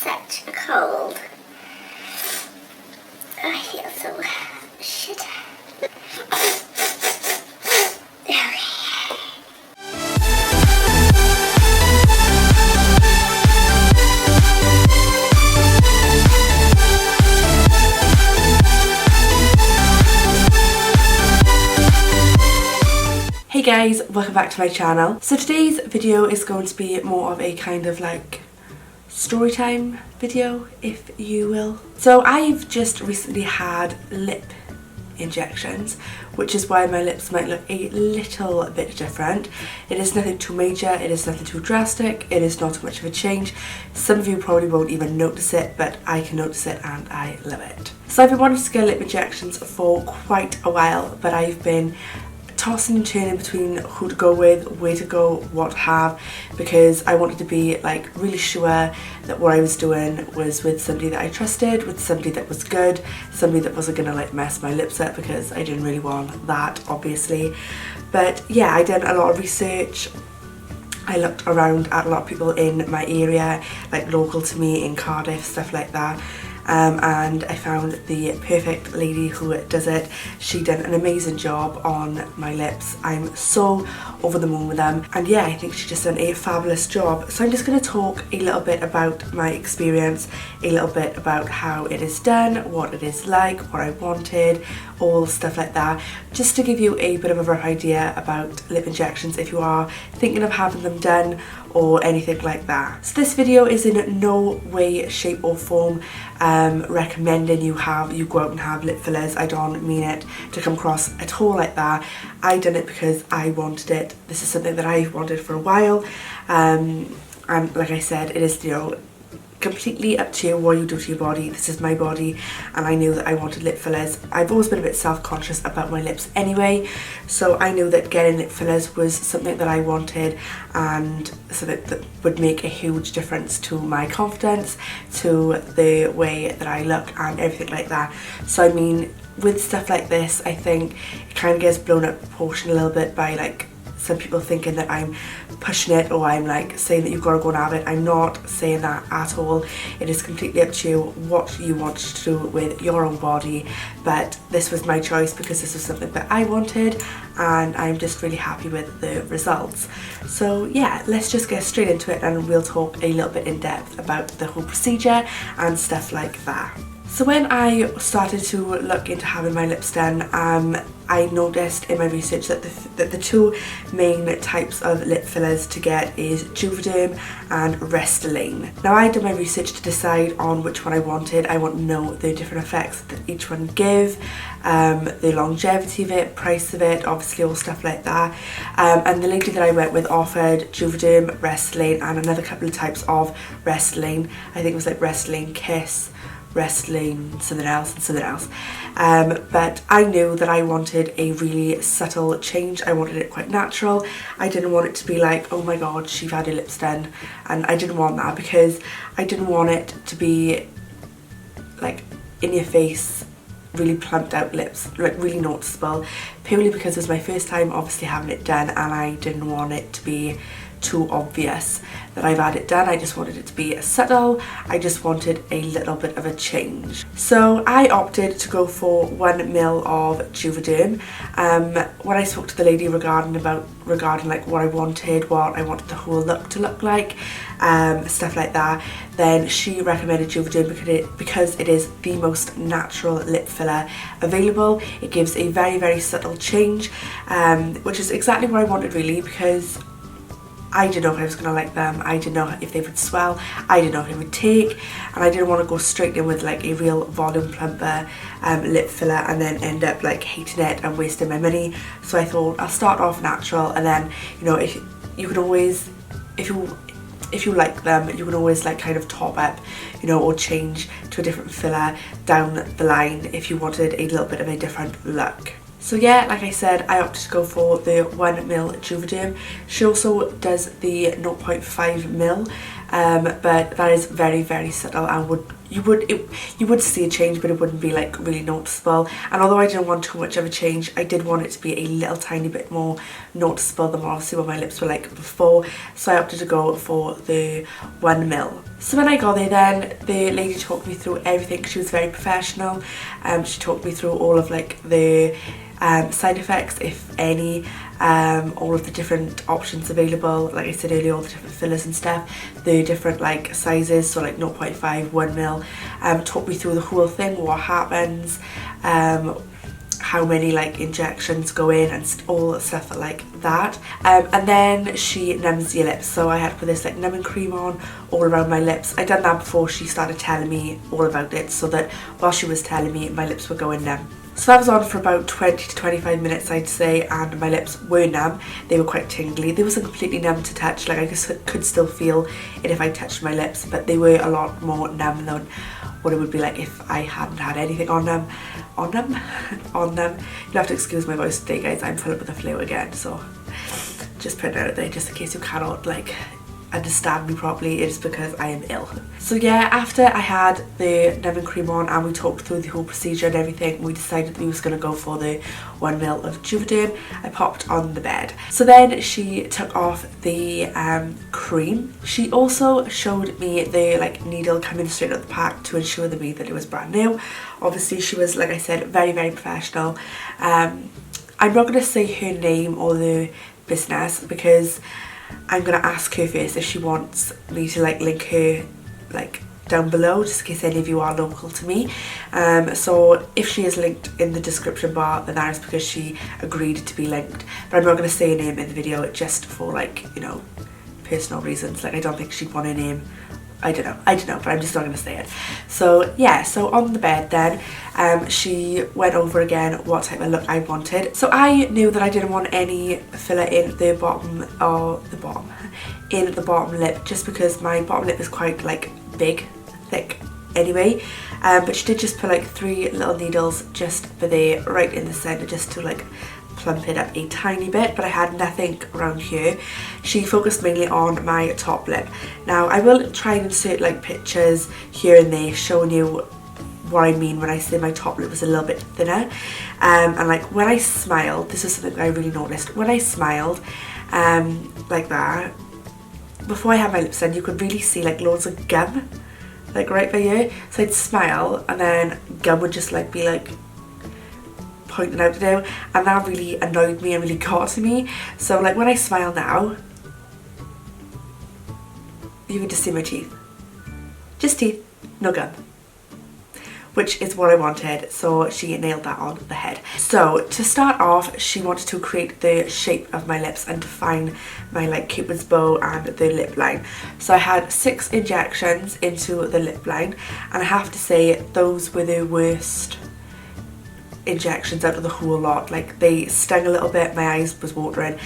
such a cold. I feel so shit. Hey guys, welcome back to my channel. So today's video is going to be more of a kind of like story time video, if you will. So I've just recently had lip injections, which is why my lips might look a little bit different. It is nothing too major, it is nothing too drastic, it is not much of a change. Some of you probably won't even notice it, but I can notice it and I love it. So I've been wanting to get lip injections for quite a while, but I've been tossing and turning between who to go with, where to go, what to have, because I wanted to be like really sure that what I was doing was with somebody that I trusted, with somebody that was good, somebody that wasn't gonna like mess my lips up, because I didn't really want that, obviously. But yeah, I did a lot of research. I looked around at a lot of people in my area, like local to me in Cardiff, stuff like that. And I found the perfect lady who does it. She did an amazing job on my lips. I'm so over the moon with them, and yeah, I think she just done a fabulous job. So I'm just going to talk a little bit about my experience, a little bit about how it is done, what it is like, what I wanted, all stuff like that, just to give you a bit of a rough idea about lip injections if you are thinking of having them done or anything like that. So this video is in no way, shape or form recommending you go out and have lip fillers. I don't mean it to come across at all like that. I done it because I wanted it. This is something that I've wanted for a while, and like I said, it is, you know, completely up to you what you do to your body. This is my body, and I knew that I wanted lip fillers. I've always been a bit self-conscious about my lips anyway, so I knew that getting lip fillers was something that I wanted, and something that would make a huge difference to my confidence, to the way that I look and everything like that. So I mean, with stuff like this, I think it kind of gets blown out of proportion a little bit by like some people thinking that I'm pushing it, or I'm like saying that you've got to go and have it. I'm not saying that at all. It is completely up to you what you want to do with your own body, but this was my choice because this was something that I wanted, and I'm just really happy with the results. So yeah, let's just get straight into it, and we'll talk a little bit in depth about the whole procedure and stuff like that. So when I started to look into having my lips done, I noticed in my research that the two main types of lip fillers to get is Juvederm and Restylane. Now I did my research to decide on which one I wanted. I want to know the different effects that each one give, the longevity of it, price of it, obviously all stuff like that. And the lady that I went with offered Juvederm, Restylane, and another couple of types of Restylane. I think it was like Restylane Kiss, Restylane, something else and something else. But I knew that I wanted a really subtle change. I wanted it quite natural. I didn't want it to be like, oh my god, she's had her lips done, and I didn't want that, because I didn't want it to be like in your face, really plumped out lips, like really noticeable, purely because it was my first time obviously having it done, and I didn't want it to be too obvious that I've had it done. I just wanted it to be subtle. I just wanted a little bit of a change. So I opted to go for 1 ml of Juvederm. When I spoke to the lady regarding like what I wanted the whole look to look like, stuff like that, then she recommended Juvederm because it is the most natural lip filler available. It gives a very, very subtle change, which is exactly what I wanted really, because I didn't know if I was going to like them. I didn't know if they would swell. I didn't know if it would take, and I didn't want to go straight in with like a real volume plumper lip filler and then end up like hating it and wasting my money. So I thought I'll start off natural, and then, you know, if you can always, if you like them, you can always like kind of top up, you know, or change to a different filler down the line if you wanted a little bit of a different look. So yeah, like I said, I opted to go for the 1 ml Juvederm. She also does the 0.5 ml, but that is very, very subtle and would you would see a change, but it wouldn't be like really noticeable. And although I didn't want too much of a change, I did want it to be a little tiny bit more noticeable than obviously what my lips were like before, so I opted to go for the 1mm. So when I got there then, the lady talked me through everything. She was very professional. She talked me through all of like the side effects, if any, all of the different options available, like I said earlier, all the different fillers and stuff, the different like sizes, so like 0.5, 1mm, talked me through the whole thing, what happens, how many like injections go in and all stuff like that, and then she numbs your lips. So I had to put this like numbing cream on all around my lips. I'd done that before she started telling me all about it, so that while she was telling me, my lips were going numb. So that was on for about 20 to 25 minutes, I'd say, and my lips were numb. They were quite tingly. They wasn't completely numb to touch, like I could still feel it if I touched my lips, but they were a lot more numb than what it would be like if I hadn't had anything on them. On them? You'll have to excuse my voice today, guys. I'm full up with the flu again, so just putting it out there just in case you cannot like understand me properly. It is because I am ill. So yeah, after I had the numbing cream on and we talked through the whole procedure and everything, we decided that we was going to go for the 1ml of Juvederm. I popped on the bed. So then she took off the cream. She also showed me the like needle coming straight out the pack to ensure to me that it was brand new. Obviously she was, like I said, very, very professional. I'm not going to say her name or the business because I'm going to ask her first if she wants me to like link her like down below, just in case any of you are local to me. So if she is linked in the description bar, then that is because she agreed to be linked. But I'm not going to say her name in the video just for like, you know, personal reasons. Like I don't think she'd want her name. I don't know, but I'm just not going to say it. So yeah, so on the bed then, she went over again what type of look I wanted. So I knew that I didn't want any filler in the bottom, in the bottom lip, just because my bottom lip is quite like big, thick anyway. But she did just put like 3 little needles just for there, right in the centre, just to like plump it up a tiny bit, but I had nothing around here. She focused mainly on my top lip. Now I will try and insert like pictures here and there showing you what I mean when I say my top lip was a little bit thinner, and like when I smiled, this is something I really noticed, when I smiled like that, before I had my lips done, you could really see like loads of gum like right by here. So I'd smile and then gum would just like be like pointing out to them, and that really annoyed me and really got to me. So like when I smile now, you can just see my teeth, just teeth, no gum, which is what I wanted. So she nailed that on the head. So to start off, she wanted to create the shape of my lips and define my like cupid's bow and the lip line. So I had 6 injections into the lip line, and I have to say those were the worst injections out of the whole lot. Like they stung a little bit, my eyes was watering.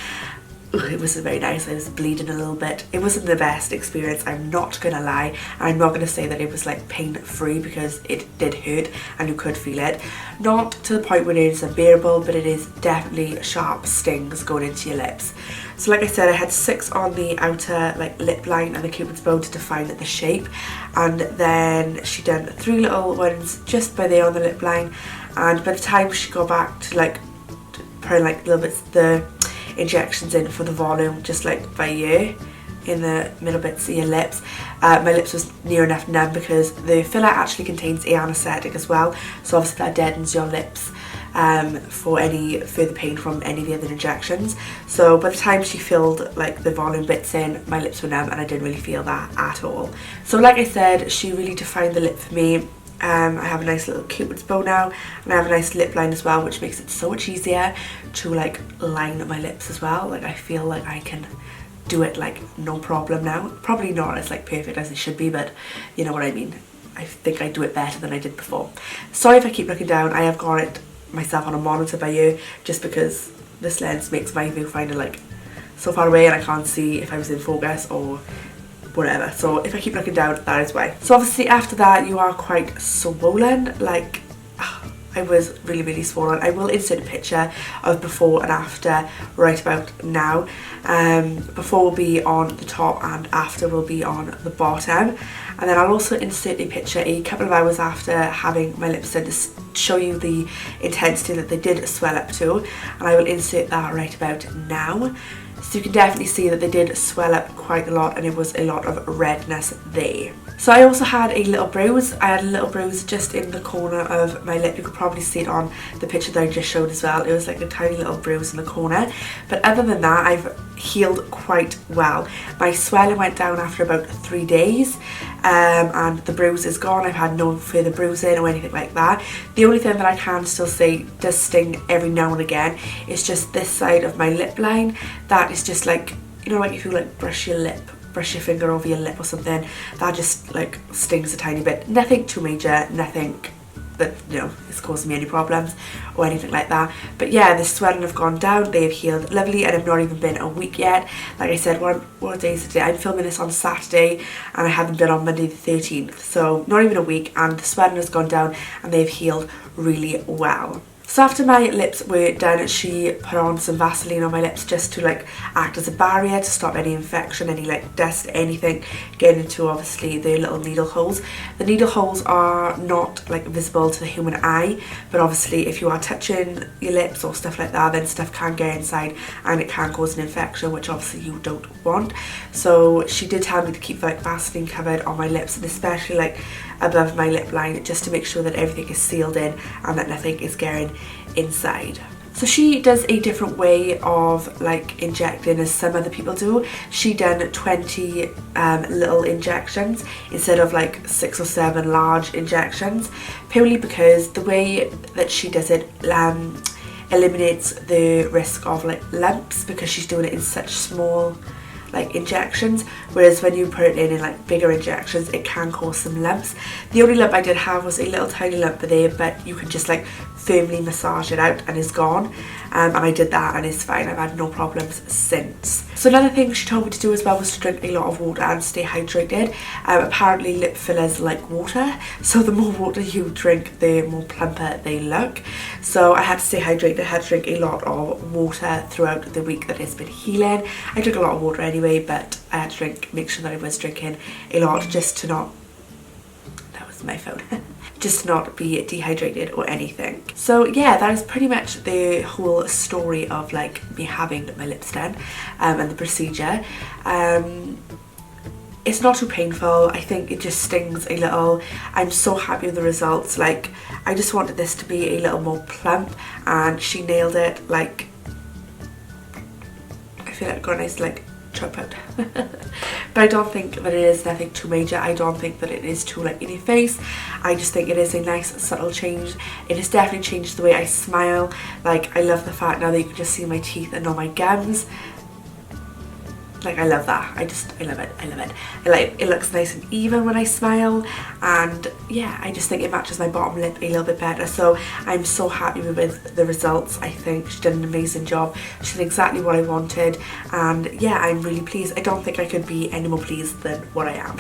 It wasn't very nice, I was bleeding a little bit. It wasn't the best experience, I'm not gonna lie, and I'm not gonna say that it was like pain free, because it did hurt and you could feel it. Not to the point where it is unbearable, but it is definitely sharp stings going into your lips. So like I said, I had 6 on the outer like lip line and the cupid's bow to define the shape, and then she done 3 little ones just by there on the lip line. And by the time she got back to like putting like little bits of the injections in for the volume, just like by here in the middle bits of your lips, my lips was near enough numb, because the filler actually contains a anaesthetic as well, so obviously that deadens your lips for any further pain from any of the other injections. So by the time she filled like the volume bits in, my lips were numb and I didn't really feel that at all. So like I said, she really defined the lip for me. I have a nice little cupid's bow now, and I have a nice lip line as well, which makes it so much easier to like line my lips as well. Like I feel like I can do it like no problem now. Probably not as like perfect as it should be, but you know what I mean. I think I do it better than I did before. Sorry if I keep looking down, I have got it myself on a monitor by you, just because this lens makes my viewfinder like so far away and I can't see if I was in focus or whatever. So if I keep looking down, that is why. So obviously after that you are quite swollen, like I was really, really swollen. I will insert a picture of before and after right about now. Before will be on the top and after will be on the bottom. and then I'll also insert a picture a couple of hours after having my lips done to show you the intensity that they did swell up to, and I will insert that right about now. So you can definitely see that they did swell up quite a lot, and it was a lot of redness there. So I also had a little bruise. I had a little bruise just in the corner of my lip. You could probably see it on the picture that I just showed as well. It was like a tiny little bruise in the corner. But other than that, I've healed quite well. My swelling went down after about 3 days, and the bruise is gone. I've had no further bruising or anything like that. The only thing that I can still say does sting every now and again is just this side of my lip line. That is just like, you know, like if you like brush your finger over your lip or something, that just like stings a tiny bit. Nothing too major, nothing that, you know, is causing me any problems or anything like that. But yeah, the swelling have gone down, they've healed lovely, and I've not even been a week yet. Like I said, what day is it today? I'm filming this on Saturday and I had them done on Monday the 13th, so not even a week, and the swelling has gone down and they've healed really well. So after my lips were done, she put on some Vaseline on my lips just to like act as a barrier to stop any infection, any like dust, anything getting into obviously the little needle holes. The needle holes are not like visible to the human eye, but obviously if you are touching your lips or stuff like that, then stuff can get inside and it can cause an infection, which obviously you don't want. So she did tell me to keep like Vaseline covered on my lips, and especially like above my lip line, just to make sure that everything is sealed in and that nothing is getting inside. So she does a different way of like injecting as some other people do. She done 20 little injections instead of like 6 or 7 large injections, purely because the way that she does it eliminates the risk of like lumps, because she's doing it in such small like injections, whereas when you put it in like bigger injections, it can cause some lumps. The only lump I did have was a little tiny lump there, but you can just like firmly massage it out and it's gone, and I did that and it's fine. I've had no problems since. So another thing she told me to do as well was to drink a lot of water and stay hydrated. Apparently lip fillers like water, so the more water you drink, the more plumper they look. So I had to stay hydrated. I had to drink a lot of water throughout the week that it's been healing. I drink a lot of water anyway, but I had to make sure that I was drinking a lot just to not, that was my phone, just to not be dehydrated or anything. So yeah, that is pretty much the whole story of like me having my lips done and the procedure. It's not too painful. I think it just stings a little. I'm so happy with the results. Like, I just wanted this to be a little more plump, and she nailed it. Like, I feel like I've got a nice like chop out. But I don't think that it is nothing too major. I don't think that it is too like in your face. I just think it is a nice subtle change. It has definitely changed the way I smile. Like, I love the fact now that you can just see my teeth and not my gums. Like, I love that. I love it. I love it. Like, it looks nice and even when I smile, and yeah, I just think it matches my bottom lip a little bit better. So I'm so happy with the results. I think she did an amazing job. She did exactly what I wanted, and yeah, I'm really pleased. I don't think I could be any more pleased than what I am.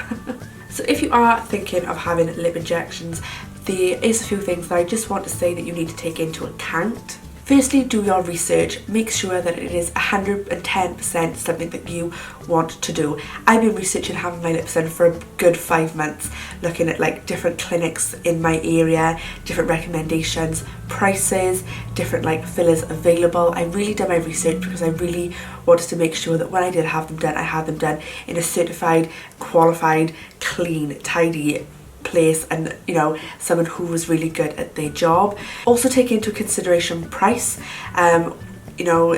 So if you are thinking of having lip injections, there is a few things that I just want to say that you need to take into account. Firstly, do your research. Make sure that it is 110% something that you want to do. I've been researching having my lips done for a good 5 months, looking at like different clinics in my area, different recommendations, prices, different like fillers available. I really did my research because I really wanted to make sure that when I did have them done, I had them done in a certified, qualified, clean, tidy place, and you know, someone who was really good at their job. Also take into consideration price. You know,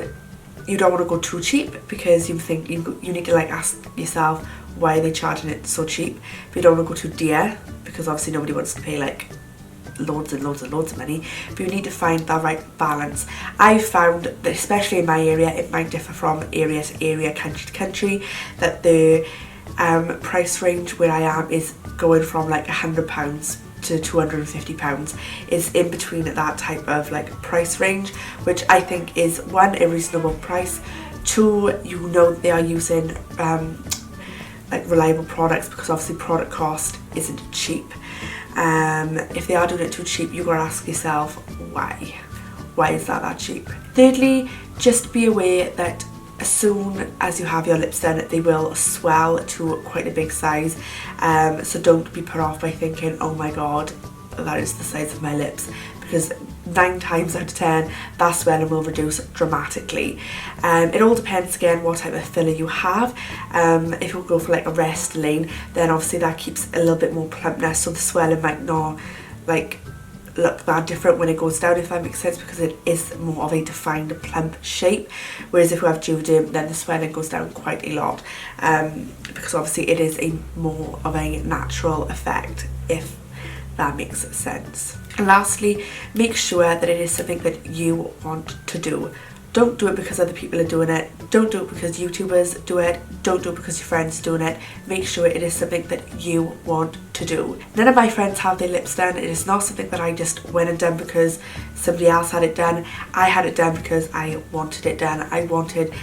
you don't want to go too cheap, because you think you need to like ask yourself, why are they charging it so cheap? But you don't want to go too dear, because obviously nobody wants to pay like loads and loads and loads of money. But you need to find that right balance. I've found that especially in my area, it might differ from area to area, country to country, that the price range where I am is going from like £100 to £250, is in between that type of like price range, which I think is one, a reasonable price, two, you know they are using like reliable products, because obviously product cost isn't cheap. If they are doing it too cheap, you gotta ask yourself why is that cheap. Thirdly, just be aware that as soon as you have your lips done, they will swell to quite a big size, so don't be put off by thinking, oh my god, that is the size of my lips, because 9 times out of 10 that swelling will reduce dramatically. It all depends again what type of filler you have. If you go for like a Restylane, then obviously that keeps a little bit more plumpness, so the swelling might not like look that different when it goes down, if that makes sense, because it is more of a defined plump shape. Whereas if you have Juvederm, then the swelling goes down quite a lot, because obviously it is a more of a natural effect, if that makes sense. And lastly, make sure that it is something that you want to do. Don't do it because other people are doing it. Don't do it because YouTubers do it. Don't do it because your friends are doing it. Make sure it is something that you want to do. None of my friends have their lips done. It is not something that I just went and done because somebody else had it done. I had it done because I wanted it done. I wanted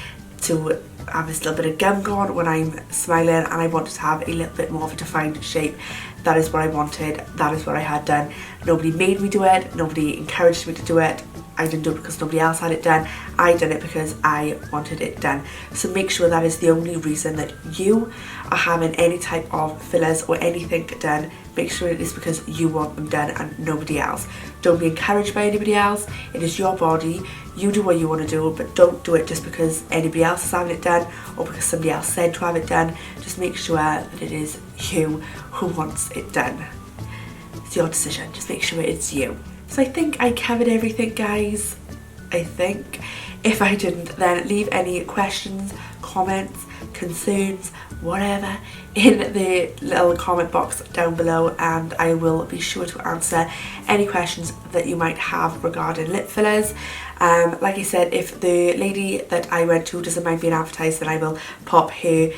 to have this little bit of gum gone when I'm smiling, and I wanted to have a little bit more of a defined shape. That is what I wanted. That is what I had done. Nobody made me do it. Nobody encouraged me to do it. I didn't do it because nobody else had it done. I did it because I wanted it done. So make sure that is the only reason that you are having any type of fillers or anything done. Make sure it is because you want them done and nobody else. Don't be encouraged by anybody else. It is your body. You do what you want to do, but don't do it just because anybody else is having it done or because somebody else said to have it done. Just make sure that it is you who wants it done. It's your decision. Just make sure it's you. So I think I covered everything, guys. I think. If I didn't, then leave any questions, comments, concerns, whatever in the little comment box down below, and I will be sure to answer any questions that you might have regarding lip fillers. Like I said, if the lady that I went to doesn't mind being advertised, then I will pop her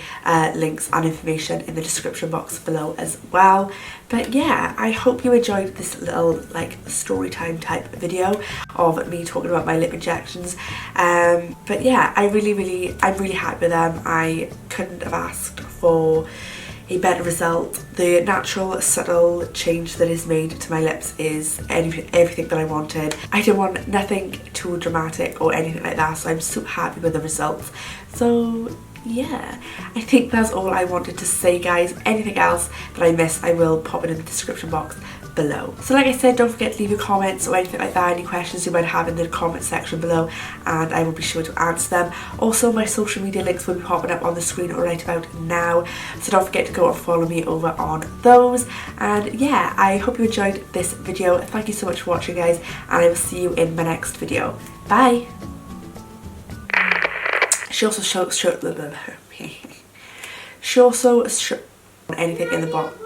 links and information in the description box below as well. But yeah, I hope you enjoyed this little like story time type video of me talking about my lip injections. But yeah, I'm really happy with them. I couldn't have asked for a better result. The natural subtle change that is made to my lips is everything that I wanted. I didn't want nothing too dramatic or anything like that, so I'm so happy with the results. So yeah, I think that's all I wanted to say, guys. Anything else that I missed, I will pop it in the description box below. So like I said, don't forget to leave your comments or anything like that, any questions you might have in the comment section below, and I will be sure to answer them. Also, my social media links will be popping up on the screen right about now, so don't forget to go and follow me over on those. And yeah, I hope you enjoyed this video. Thank you so much for watching, guys, and I will see you in my next video. Bye. She also showed anything in the box.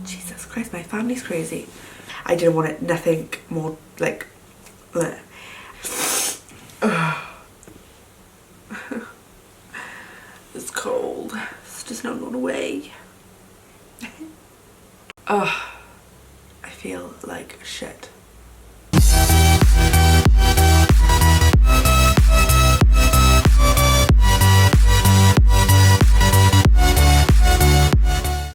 Jesus Christ, my family's crazy. I didn't want it, nothing more like bleh. It's cold. It's just not going away. I feel like shit.